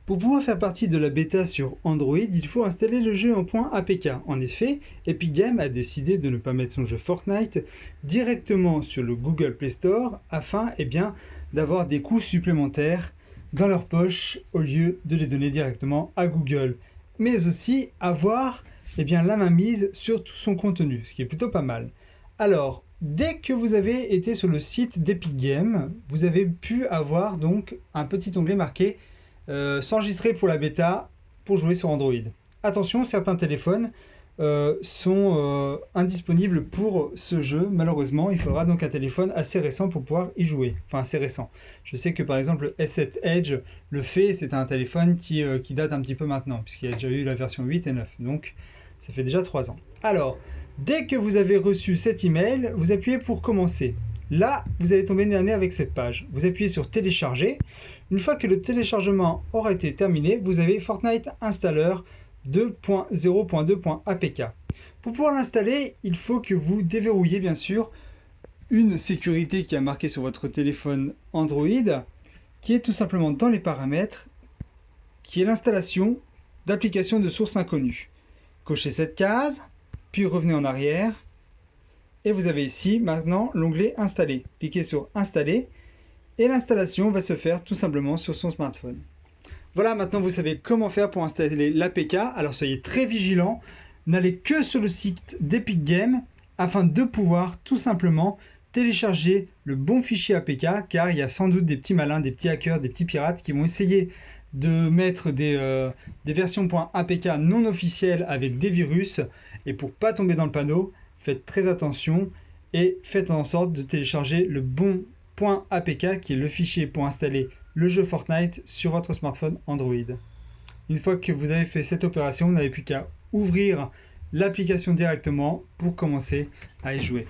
Pour pouvoir faire partie de la bêta sur Android, il faut installer le jeu en .apk. En effet, Epic Games a décidé de ne pas mettre son jeu Fortnite directement sur le Google Play Store afin d'avoir des coûts supplémentaires dans leur poche au lieu de les donner directement à Google. Mais aussi avoir la mainmise sur tout son contenu, ce qui est plutôt pas mal. Alors, dès que vous avez été sur le site d'Epic Games, vous avez pu avoir donc un petit onglet marqué s'enregistrer pour la bêta pour jouer sur Android. Attention, certains téléphones sont indisponibles pour ce jeu. Malheureusement, il faudra donc un téléphone assez récent pour pouvoir y jouer. Enfin, assez récent. Je sais que par exemple le S7 Edge le fait, c'est un téléphone qui date un petit peu maintenant, puisqu'il y a déjà eu la version 8 et 9. Donc, ça fait déjà 3 ans. Alors, dès que vous avez reçu cet email, vous appuyez pour commencer. Là, vous allez tomber nez à nez avec cette page. Vous appuyez sur télécharger. Une fois que le téléchargement aura été terminé, vous avez Fortnite Installer 2.0.2.apk. Pour pouvoir l'installer, il faut que vous déverrouillez bien sûr une sécurité qui est marquée sur votre téléphone Android, qui est tout simplement dans les paramètres, qui est l'installation d'applications de source inconnue. Cochez cette case, puis revenez en arrière. Et vous avez ici maintenant l'onglet Installer. Cliquez sur Installer et l'installation va se faire tout simplement sur son smartphone. Voilà, maintenant vous savez comment faire pour installer l'APK. Alors soyez très vigilants, n'allez que sur le site d'Epic Games afin de pouvoir tout simplement télécharger le bon fichier APK, car il y a sans doute des petits malins, des petits hackers, des petits pirates qui vont essayer de mettre des versions .apk non officielles avec des virus. Et pour pas tomber dans le panneau, faites très attention et faites en sorte de télécharger le bon .apk qui est le fichier pour installer le jeu Fortnite sur votre smartphone Android. Une fois que vous avez fait cette opération, vous n'avez plus qu'à ouvrir l'application directement pour commencer à y jouer.